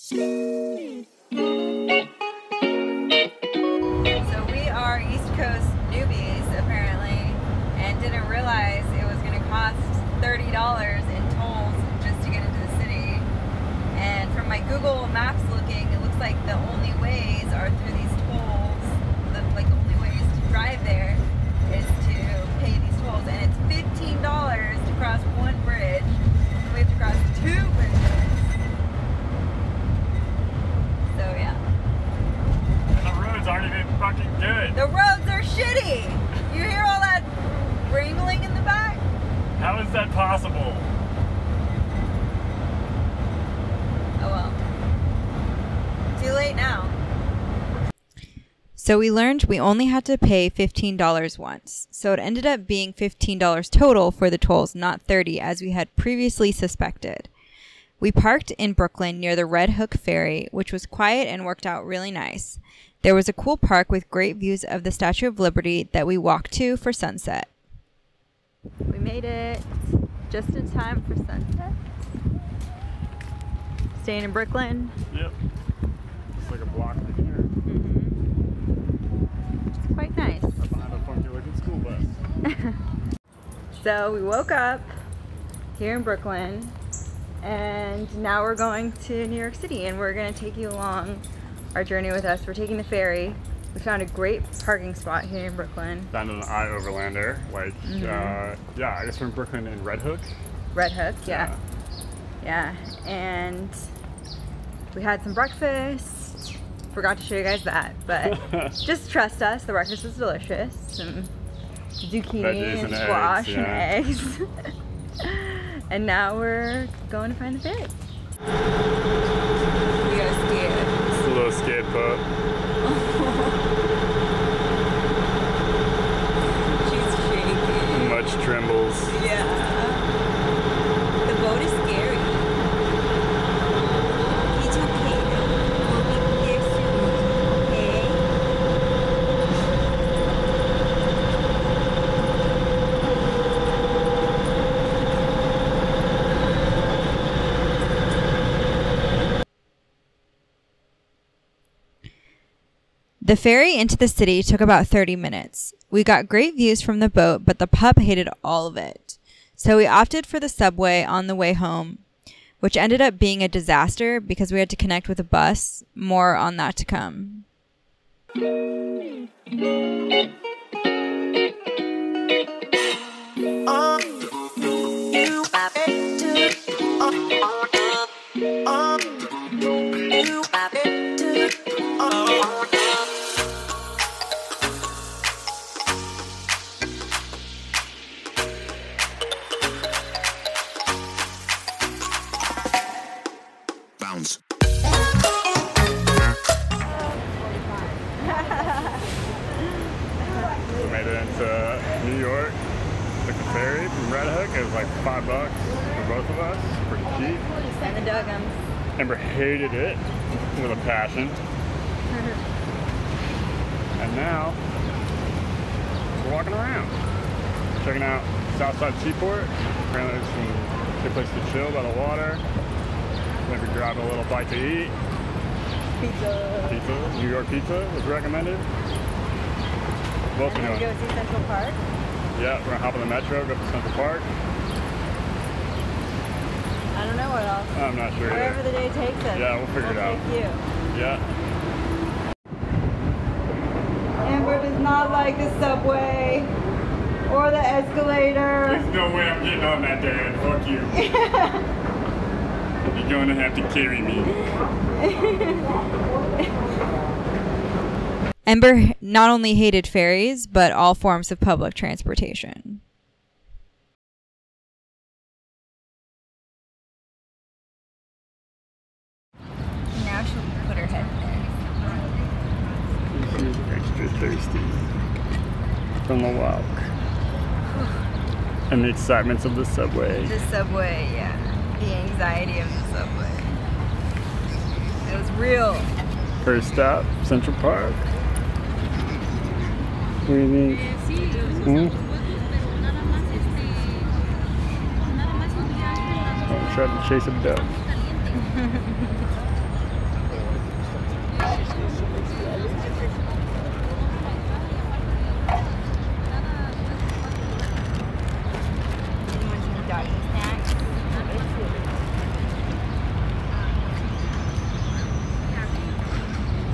So we are East Coast newbies, apparently, and didn't realize it was going to cost $30 in tolls just to get into the city. And from my Google Maps looking, it looks like the only ways are through these tolls. The only ways to drive there is to pay these tolls, and it's $15 to cross one bridge. And we have to cross 2 bridges. So yeah. The roads aren't even fucking good. The roads are shitty. You hear all that wrangling in the back? How is that possible? Oh well. Too late now. So we learned we only had to pay $15 once. So it ended up being $15 total for the tolls, not $30 as we had previously suspected. We parked in Brooklyn near the Red Hook Ferry, which was quiet and worked out really nice. There was a cool park with great views of the Statue of Liberty that we walked to for sunset. We made it just in time for sunset. Staying in Brooklyn. Yep. It's like a block from here. It's quite nice. Right behind a funky looking school bus. So we woke up here in Brooklyn, and now we're going to New York City, and we're going to take you along our journey with us. We're taking the ferry. We found a great parking spot here in Brooklyn. Found an overlander. Yeah, I guess we're in Brooklyn in Red Hook. Red Hook, yeah. And we had some breakfast. Forgot to show you guys that, but just trust us. The breakfast was delicious. Some zucchini Veggies and and squash eggs, and yeah. eggs. And now we're going to find the ferry. We are scared. It's a little skate boat. She's shaking. Much trembles. Yeah. The boat is scary. It's okay though. We'll be here soon. Okay? The ferry into the city took about 30 minutes. We got great views from the boat, but the pup hated all of it. So we opted for the subway on the way home, which ended up being a disaster because we had to connect with a bus. More on that to come. Bounce. We made it into New York. Took the ferry from Red Hook. It was like $5 for both of us. Pretty cheap. And the Duggums. Amber hated it with a passion. And now we're walking around, checking out Southside Seaport. Apparently there's some good place to chill by the water. Maybe grab a little bite to eat. Pizza. New York pizza was recommended. What else And we then we doing? go see Central Park. Yeah, we're gonna hop on the metro, go to Central Park. I don't know what else. I'm not sure Wherever either. the day takes us. Yeah, we'll figure it out. Take you. Yeah. Amber does not like the subway or the escalator. There's no way I'm getting on that, Dad. Fuck you. You're going to have to carry me. Ember not only hated ferries, but all forms of public transportation. Now she'll put her head there. She's extra thirsty from the walk and the excitements of the subway. The subway, yeah. The anxiety of the subway. It was real. First stop, Central Park. What do you think? Oh, try to chase a dove.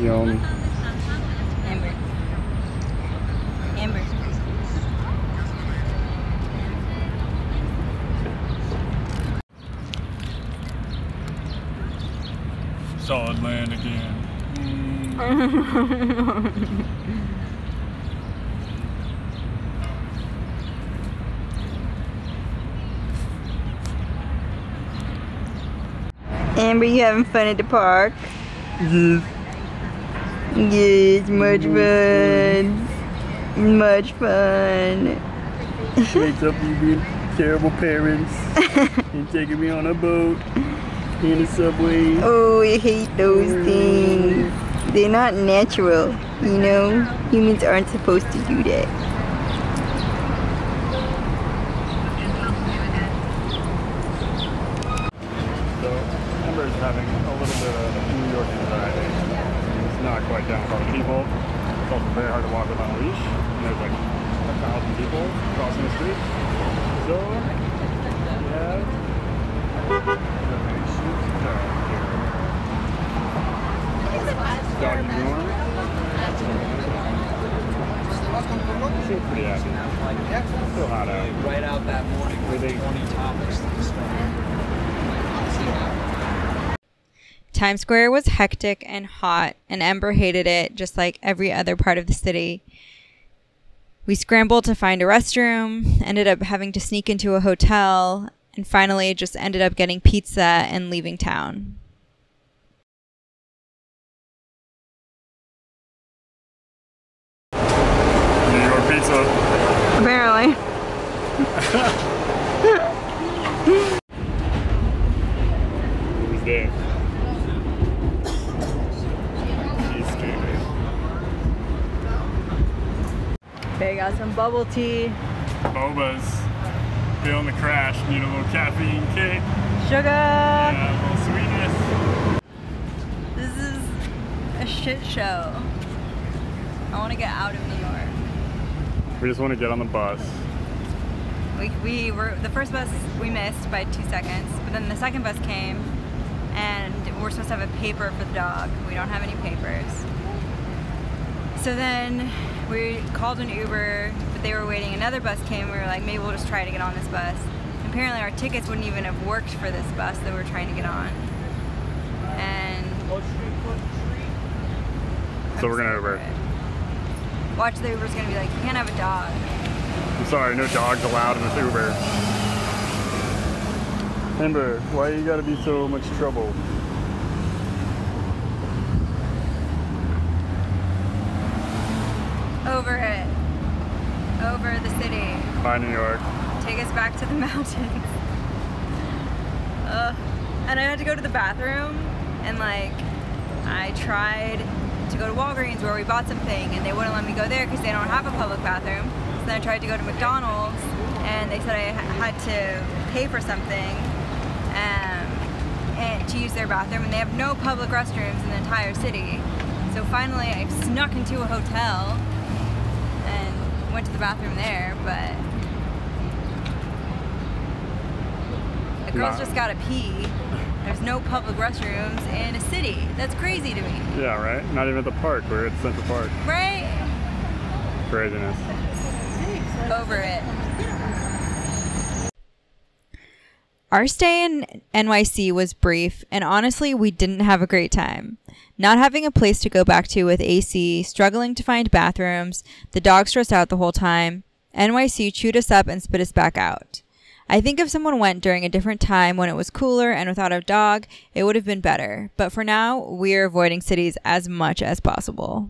Yum. Amber. Amber. Solid land again. Amber, you having fun at the park? Yes. Yes, much fun. Much fun. What's up, you good terrible parents? And taking me on a boat in a subway. Oh, I hate those things. They're not natural, you know? Humans aren't supposed to do that. So, Amber's having a little bit of New York anxiety. It's not quite down with all the people. It's also very hard to walk without a leash. And there's like 1,000 people crossing the street. So, yeah. Doggy going. Seems pretty happy. Still hot out. Right out that morning with 20 topics to describe. Times Square was hectic and hot, and Ember hated it just like every other part of the city. We scrambled to find a restroom, ended up having to sneak into a hotel, and finally just ended up getting pizza and leaving town. New York pizza. Apparently. Who's there? She's scared. Okay, got some bubble tea. Boba's feeling the crash. Need a little caffeine kick. Sugar! Yeah, a little sweetness. This is a shit show. I want to get out of New York. We just want to get on the bus. We were the first bus we missed by 2 seconds, but then the second bus came, and we're supposed to have a paper for the dog. We don't have any papers. So then we called an Uber, but they were waiting. Another bus came. We were like, maybe we'll just try to get on this bus. Apparently, our tickets wouldn't even have worked for this bus that we're trying to get on. And So we're gonna Uber. Watch, the Uber's gonna be like, you can't have a dog. I'm sorry, no dogs allowed in this Uber. Amber, why you gotta be so much trouble? Over it. Over the city. Bye, New York. Take us back to the mountains. And I had to go to the bathroom, and like, I tried to go to Walgreens where we bought something, and they wouldn't let me go there because they don't have a public bathroom. So then I tried to go to McDonald's, and they said I had to pay for something and to use their bathroom, and they have no public restrooms in the entire city. So finally I snuck into a hotel and went to the bathroom there, but the girls just gotta pee. There's no public restrooms in a city. That's crazy to me. Yeah, right? Not even at the park. We're at Central Park. Right? Craziness. Over it. Our stay in NYC was brief, and honestly, we didn't have a great time. Not having a place to go back to with AC, struggling to find bathrooms, the dog stressed out the whole time, NYC chewed us up and spit us back out. I think if someone went during a different time when it was cooler and without a dog, it would have been better. But for now, we're avoiding cities as much as possible.